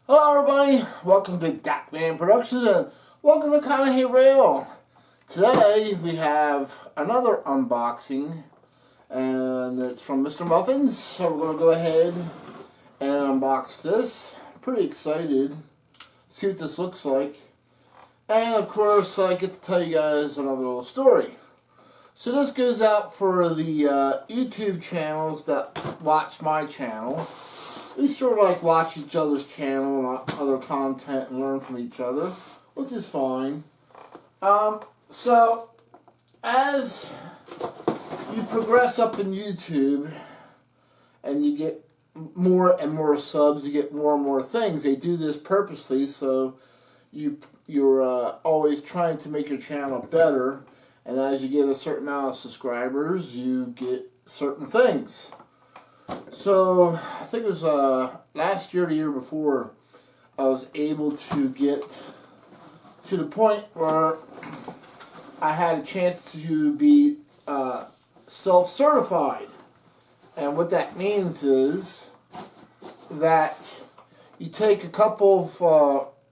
Hello everybody, welcome to Dakman Productions and welcome to Untitled Rail. Today we have another unboxing and it's from Mr. Muffins, so we're going to go ahead and unbox this. Pretty excited, see what this looks like. And of course I get to tell you guys another little story. So this goes out for the YouTube channels that watch my channel. We sort of like watch each other's channel and other content and learn from each other, which is fine. So, as you progress up in YouTube and you get more and more subs, you get more and more things. They do this purposely, so you're always trying to make your channel better. And as you get a certain amount of subscribers, you get certain things. So, I think it was last year or the year before, I was able to get to the point where I had a chance to be self-certified. And what that means is that you take a couple of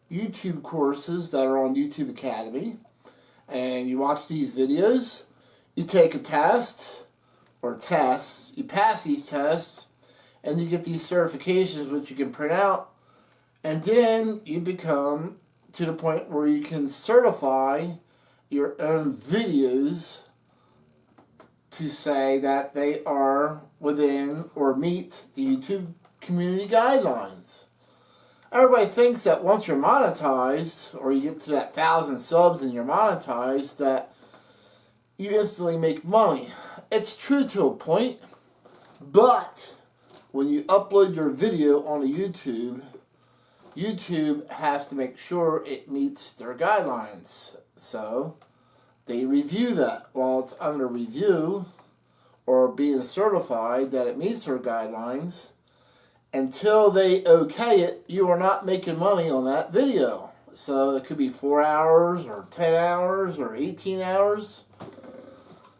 YouTube courses that are on YouTube Academy, and you watch these videos, you take a test, or tests, you pass these tests, and you get these certifications which you can print out, and then you become to the point where you can certify your own videos to say that they are within or meet the YouTube community guidelines. Everybody thinks that once you're monetized, or you get to that 1,000 subs and you're monetized, that you instantly make money. It's true to a point, but when you upload your video on YouTube, YouTube has to make sure it meets their guidelines. So they review that. While it's under review or being certified that it meets their guidelines, until they okay it, you are not making money on that video. So it could be 4 hours or 10 hours or 18 hours.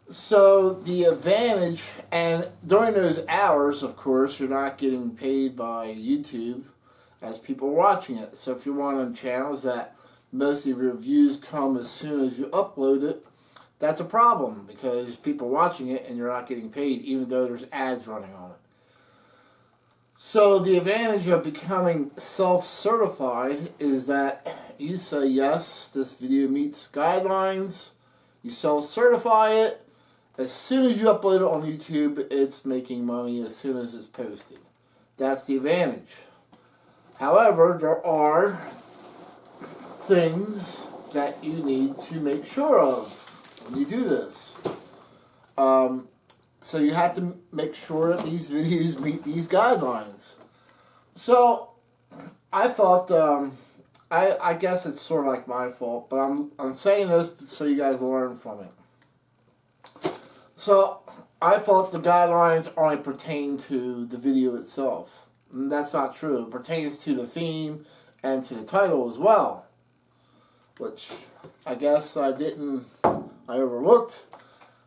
So the advantage, and during those hours, of course, you're not getting paid by YouTube as people are watching it. So if you're one of them channels that most of your views come as soon as you upload it, that's a problem because people are watching it and you're not getting paid even though there's ads running on it. So the advantage of becoming self-certified is that you say, yes, this video meets guidelines, you self-certify it. As soon as you upload it on YouTube, it's making money as soon as it's posted. That's the advantage. However, there are things that you need to make sure of when you do this. So you have to make sure that these videos meet these guidelines. So I thought, I guess it's sort of like my fault, but I'm saying this so you guys learn from it. So, I thought the guidelines only pertain to the video itself. And that's not true. It pertains to the theme and to the title as well. Which, I guess I overlooked.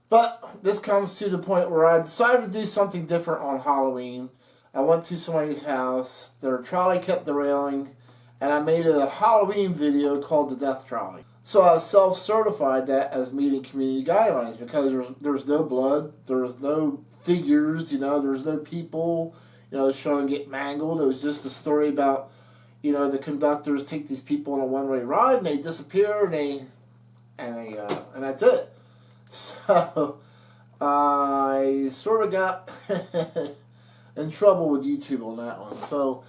But, this comes to the point where I decided to do something different on Halloween. I went to somebody's house, their trolley kept derailing, and I made a Halloween video called The Death Trolley. So I self-certified that as meeting community guidelines because there was no blood, there was no figures, there was no people, showing get mangled. It was just a story about, the conductors take these people on a one-way ride and they disappear and that's it. So I sort of got in trouble with YouTube on that one. So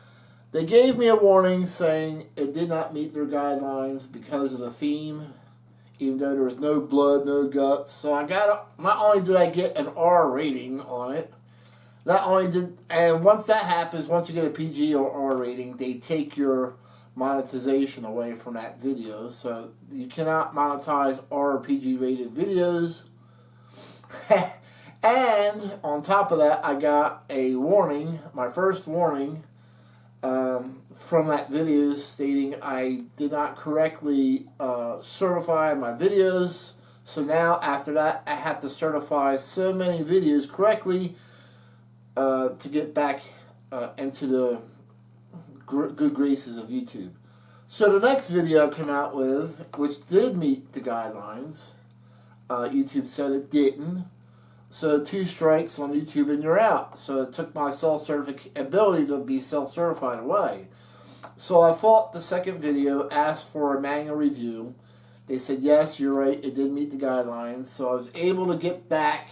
they gave me a warning saying it did not meet their guidelines because of the theme, even though there was no blood, no guts. So not only did I get an R rating on it, and once that happens, once you get a PG or R rating, they take your monetization away from that video. So you cannot monetize R or PG rated videos. And on top of that, I got a warning, my first warning, from that video stating I did not correctly certify my videos. So now after that I have to certify so many videos correctly to get back into the good graces of YouTube. So the next video I came out with, which did meet the guidelines, YouTube said it didn't. So 2 strikes on YouTube and you're out. So it took my ability to be self-certified away. So I fought the second video, asked for a manual review. They said, yes, you're right, it did meet the guidelines. So I was able to get back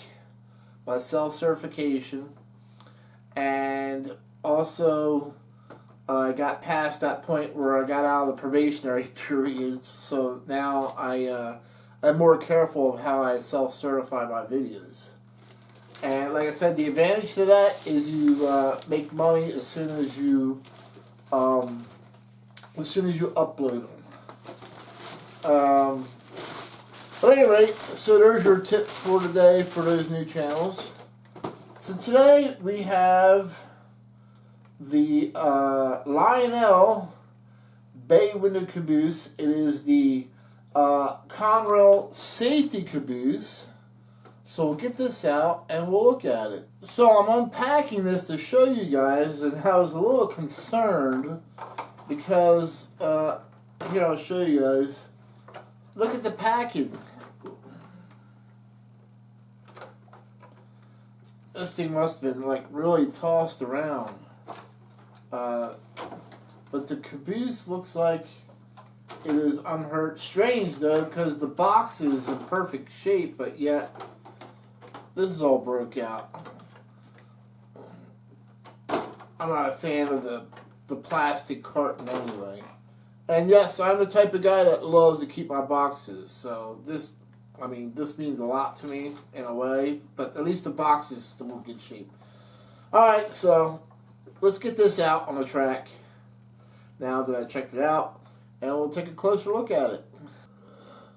my self-certification. And also, I got past that point where I got out of the probationary period. So now I'm more careful of how I self-certify my videos. And like I said, the advantage to that is you make money as soon as you upload them. But anyway, so there's your tip for today for those new channels. So today we have the Lionel Bay Window Caboose. It is the Conrail Safety Caboose. So we'll get this out and we'll look at it. So I'm unpacking this to show you guys, and I was a little concerned because, here I'll show you guys. Look at the packing. This thing must have been like really tossed around. But the caboose looks like it is unhurt. Strange though, because the box is in perfect shape, but yet this is all broke out. I'm not a fan of the plastic carton anyway. And yes, I'm the type of guy that loves to keep my boxes. So this means a lot to me in a way, but at least the box is still in good shape. Alright, so let's get this out on the track now that I checked it out, and we'll take a closer look at it.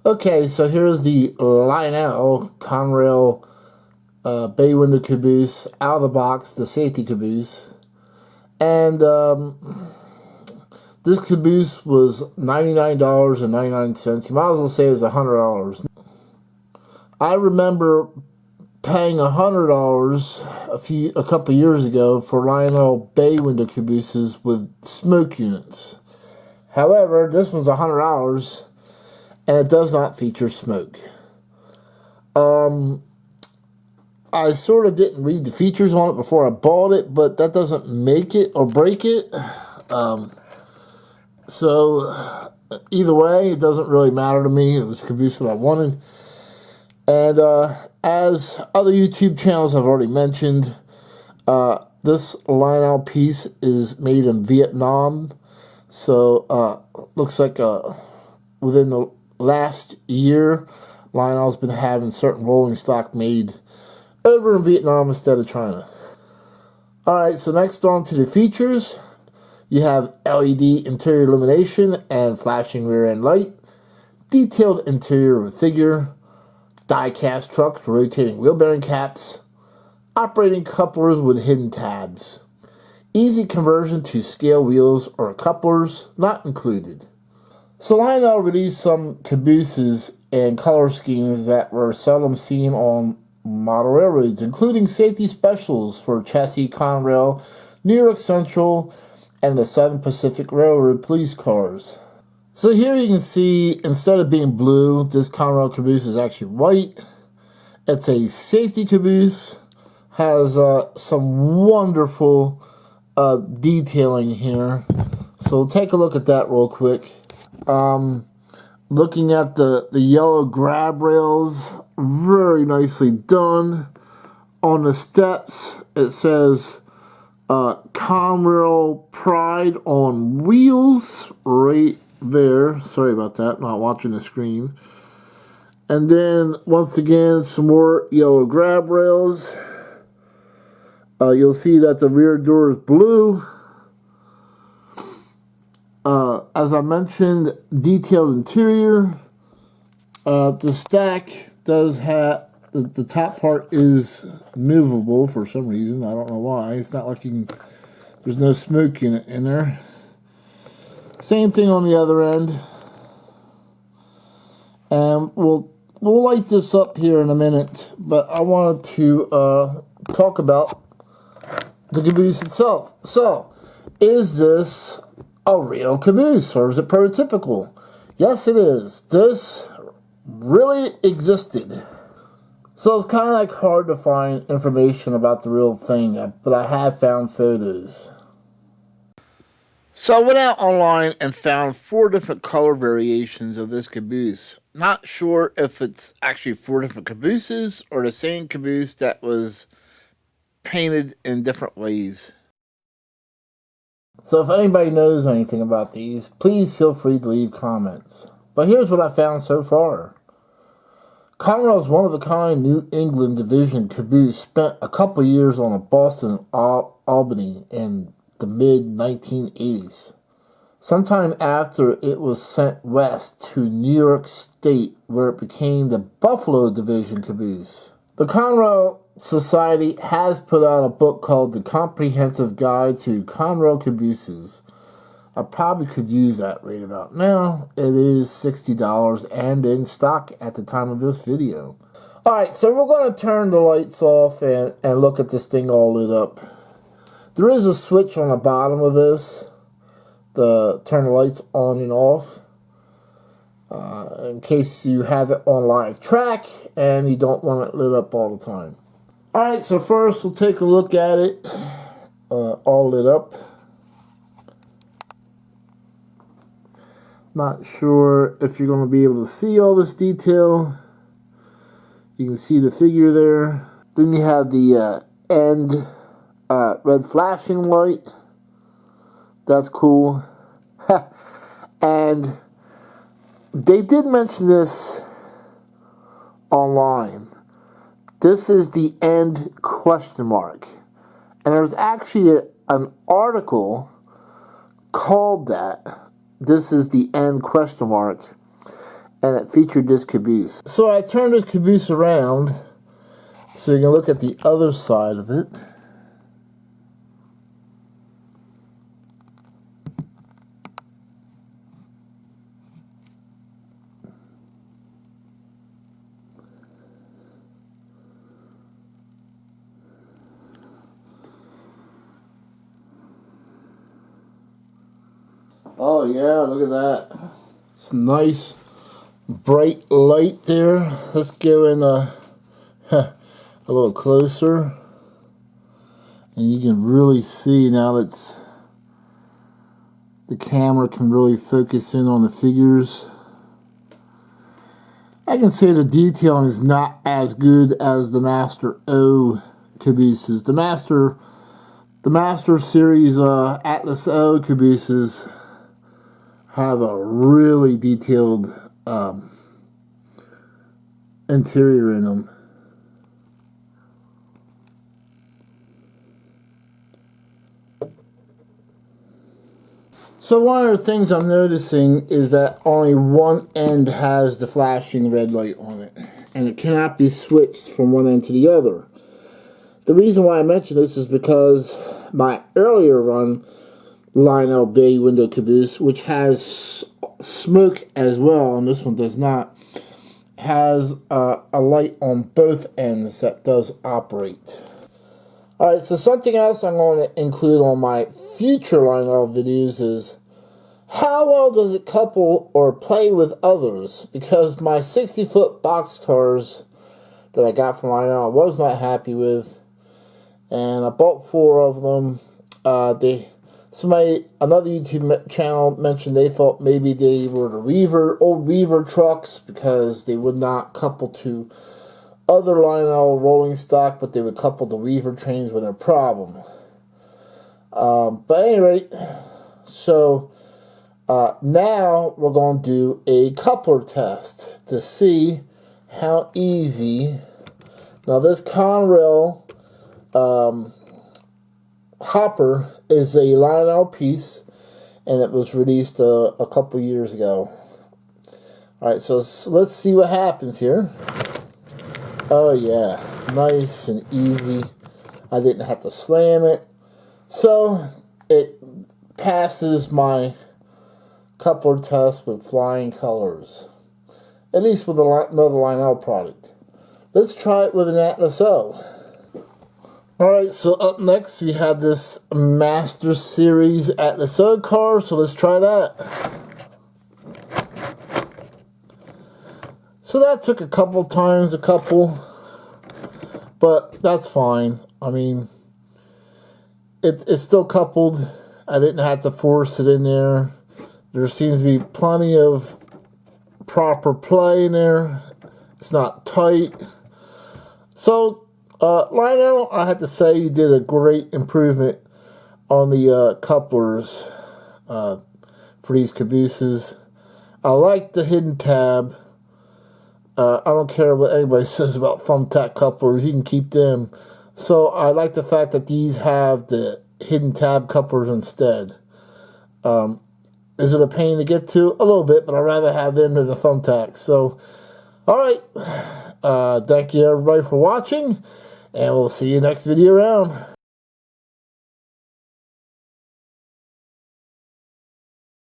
Okay, so here's the Lionel Conrail Bay Window Caboose out of the box, the safety caboose. And this caboose was $99.99. You might as well say it was $100. I remember paying $100 a couple years ago for Lionel Bay Window Cabooses with smoke units. However, this one's $100 and it does not feature smoke. I sort of didn't read the features on it before I bought it, but that doesn't make it or break it. So either way, it doesn't really matter to me. It was a caboose that I wanted. And as other YouTube channels have already mentioned, this Lionel piece is made in Vietnam. So looks like within the last year, Lionel's been having certain rolling stock made over in Vietnam instead of China. Alright, so next on to the features. You have LED interior illumination and flashing rear end light, detailed interior with figure, die-cast trucks, rotating wheel bearing caps, operating couplers with hidden tabs, easy conversion to scale wheels or couplers not included. So Lionel released some cabooses and color schemes that were seldom seen on model railroads, including safety specials for Chassis Conrail, New York Central, and the Southern Pacific Railroad police cars. So here you can see, instead of being blue, this Conrail caboose is actually white. It's a safety caboose, has some wonderful detailing here. So we'll take a look at that real quick. Looking at the yellow grab rails, very nicely done. On the steps, it says Conrail Pride on Wheels right there. Sorry about that, not watching the screen. And then, once again, some more yellow grab rails. You'll see that the rear door is blue. As I mentioned, detailed interior. The stack does have, the top part is movable for some reason. I don't know why. It's not like there's no smoke unit in there. Same thing on the other end. And we'll light this up here in a minute, but I wanted to talk about the caboose itself. So, is this a real caboose, or is it prototypical? Yes, it is. This really existed. So it's kind of like hard to find information about the real thing, but I have found photos. So I went out online and found 4 different color variations of this caboose. Not sure if it's actually 4 different cabooses or the same caboose that was painted in different ways. So if anybody knows anything about these, please feel free to leave comments. But here's what I found so far. Conrail's one-of-a-kind New England Division caboose spent a couple years on a Boston Albany in the mid-1980s. Sometime after it was sent west to New York State, where it became the Buffalo Division caboose. The Conrail Society has put out a book called The Comprehensive Guide to Conrail Cabooses. I probably could use that right about now. It is $60 and in stock at the time of this video. Alright, so we're going to turn the lights off and look at this thing all lit up. There is a switch on the bottom of this to turn the lights on and off. In case you have it on live track and you don't want it lit up all the time. Alright, so first we'll take a look at it all lit up. Not sure if you're going to be able to see all this detail. You can see the figure there. Then you have the end red flashing light. That's cool. And they did mention this online. This is the end question mark. And there's actually an article called that. This is the end question mark. And it featured this caboose. So I turned this caboose around so you can look at the other side of it. Oh yeah, look at that. It's nice bright light there. Let's go in a little closer. And you can really see now that the camera can really focus in on the figures. I can say the detailing is not as good as the Master O cabooses. The Master Series Atlas O cabooses have a really detailed interior in them. So one of the things I'm noticing is that only one end has the flashing red light on it, and it cannot be switched from one end to the other. The reason why I mention this is because my earlier run Lionel bay window caboose, which has smoke as well, and this one does not, has a light on both ends that does operate. Alright, so something else I'm going to include on my future Lionel videos is how well does it couple or play with others? Because my 60-foot boxcars that I got from Lionel I was not happy with, and I bought 4 of them. Another YouTube channel mentioned they thought maybe they were the old Weaver trucks because they would not couple to other Lionel rolling stock, but they would couple to Weaver trains with no problem. But at any rate, so now we're going to do a coupler test to see how easy. Now this Conrail hopper is a Lionel piece, and it was released a couple years ago. Alright, so let's see what happens here. Oh yeah, nice and easy. I didn't have to slam it. So it passes my coupler test with flying colors. At least with another Lionel product. Let's try it with an Atlas O. Alright, so up next we have this Master Series Atlas car, so let's try that. So that took a couple times, but that's fine. I mean, it's still coupled. I didn't have to force it in there. There seems to be plenty of proper play in there. It's not tight. So, Lionel, I have to say you did a great improvement on the couplers for these cabooses. I like the hidden tab. I don't care what anybody says about thumbtack couplers. You can keep them. So I like the fact that these have the hidden tab couplers instead. Is it a pain to get to? A little bit, but I'd rather have them than the thumbtacks. So, alright. Thank you everybody for watching. And we'll see you next video round.